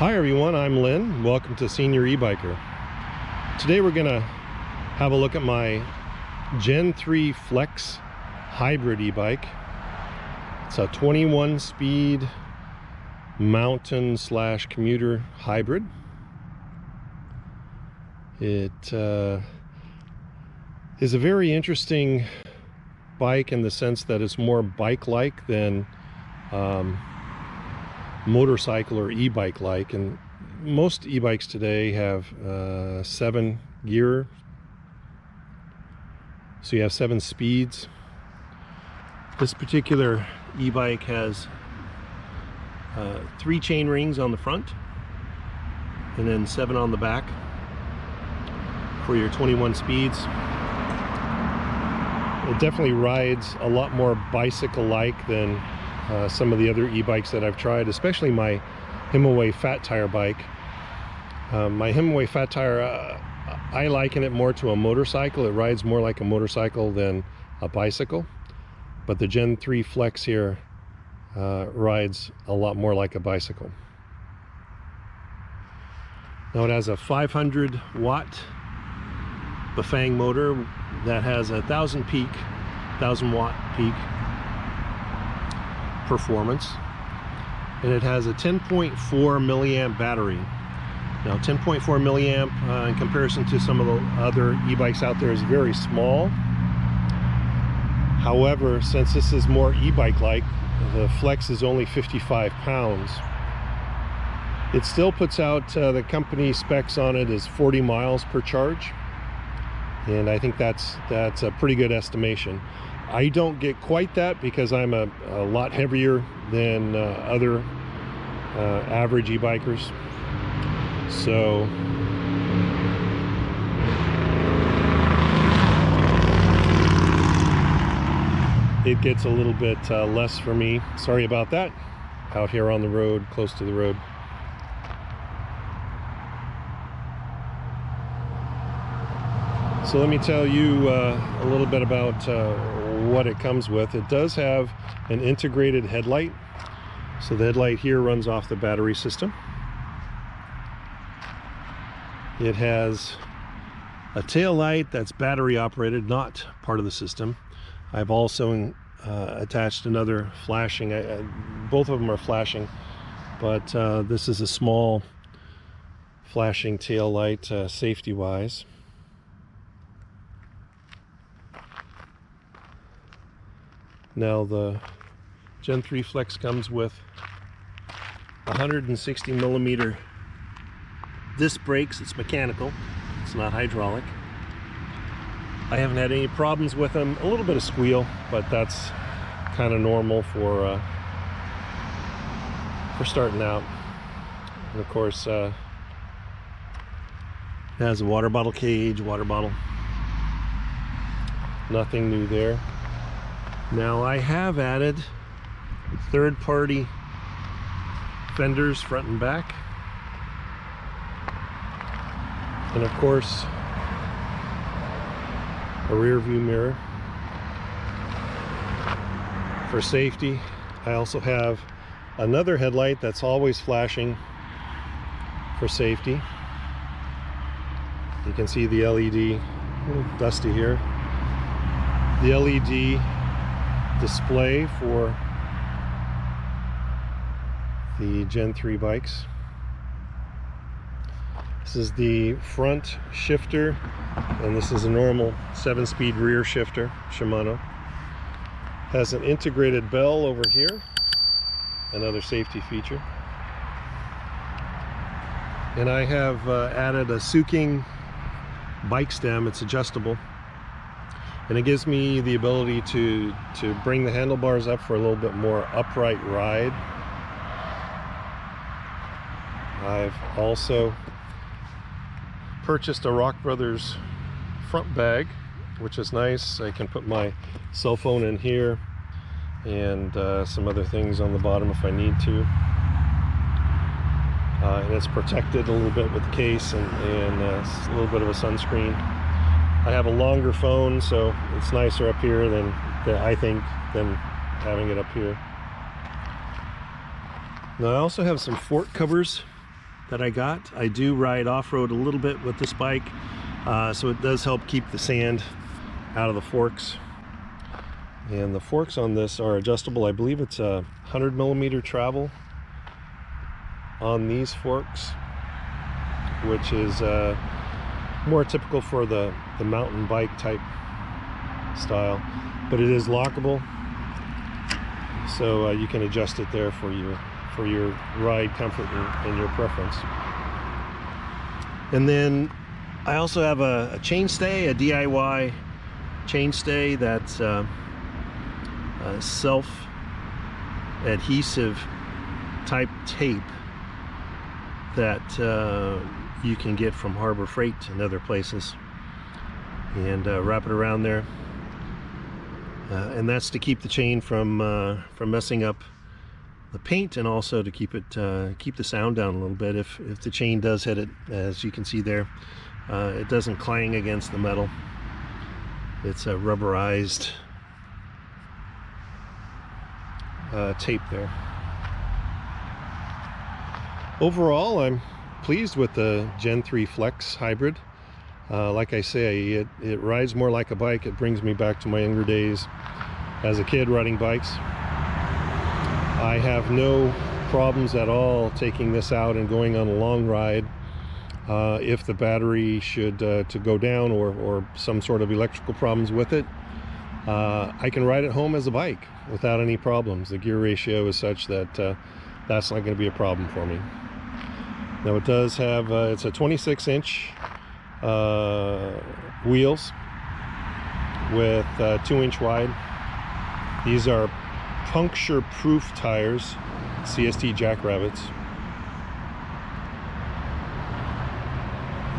Hi everyone, I'm Lynn. Welcome to SeniorEBiker. Today we're gonna have a look at my Gen3 Flex Hybrid e-bike. It's a 21 speed mountain / commuter hybrid. It is a very interesting bike in the sense that it's more bike-like than motorcycle or e-bike like, and most e-bikes today have 7 gear, so you have 7 speeds. This particular e-bike has 3 chain rings on the front and then 7 on the back for your 21 speeds. It definitely rides a lot more bicycle-like than some of the other e-bikes that I've tried, especially my Himaway fat tire bike. My Himaway fat tire, I liken it more to a motorcycle. It rides more like a motorcycle than a bicycle, but the Gen3 Flex here rides a lot more like a bicycle. Now it has a 500 watt Bafang motor that has a 1000 watt peak performance, and it has a 10.4 milliamp battery. Now 10.4 milliamp in comparison to some of the other e-bikes out there is very small. However, since this is more e-bike like, the Flex is only 55 pounds. It still puts out, the company specs on it is 40 miles per charge, and I think that's a pretty good estimation. I don't get quite that because I'm a lot heavier than other average e-bikers. So it gets a little bit less for me. Sorry about that. Out here on the road, close to the road. So let me tell you a little bit about what it comes with. It does have an integrated headlight. So the headlight here runs off the battery system. It has a tail light that's battery operated, not part of the system. I've also attached another flashing, both of them are flashing, but this is a small flashing tail light, safety wise. Now the Gen3 Flex comes with 160 millimeter disc brakes. It's mechanical, it's not hydraulic. I haven't had any problems with them. A little bit of squeal, but that's kind of normal for starting out. And of course, it has a water bottle cage, water bottle. Nothing new there. Now I have added third-party fenders front and back, and of course a rear view mirror for safety. I also have another headlight that's always flashing for safety. You can see the LED, a little dusty here, the LED display for the Gen3 bikes. This is the front shifter, and this is a normal 7-speed rear shifter, Shimano. Has an integrated bell over here, another safety feature. And I have added a Suking bike stem. It's adjustable, and it gives me the ability to bring the handlebars up for a little bit more upright ride. I've also purchased a Rock Brothers front bag, which is nice. I can put my cell phone in here and some other things on the bottom if I need to. And it's protected a little bit with the case and a little bit of a sunscreen. I have a longer phone, so it's nicer up here than I think than having it up here. Now I also have some fork covers that I got. I do ride off-road a little bit with this bike, so it does help keep the sand out of the forks. And the forks on this are adjustable. I believe it's a 100mm travel on these forks, which is more typical for the mountain bike type style, but it is lockable, so you can adjust it there for your ride comfort and your preference. And then I also have a chainstay, a DIY chainstay that's self-adhesive type tape that you can get from Harbor Freight and other places, and wrap it around there, and that's to keep the chain from messing up the paint, and also to keep the sound down a little bit. If the chain does hit it, as you can see there, it doesn't clang against the metal. It's a rubberized tape there. Overall, I'm pleased with the Gen 3 Flex Hybrid. Like I say, it rides more like a bike. It brings me back to my younger days as a kid riding bikes. I have no problems at all taking this out and going on a long ride. If the battery should to go down, or some sort of electrical problems with it, I can ride it home as a bike without any problems. The gear ratio is such that that's not going to be a problem for me. Now it does have, it's a 26-inch wheels with 2-inch wide. These are puncture-proof tires, CST Jackrabbits,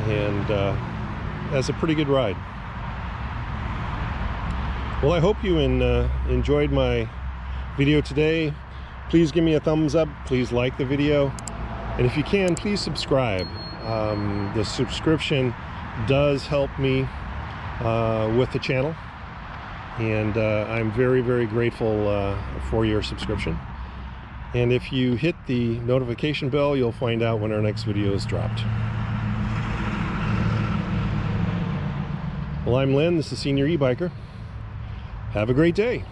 and that's a pretty good ride. Well, I hope you enjoyed my video today. Please give me a thumbs up. Please like the video. And if you can, please subscribe. The subscription does help me with the channel. And I'm very, very grateful for your subscription. And if you hit the notification bell, you'll find out when our next video is dropped. Well, I'm Len. This is SeniorEBiker. Have a great day.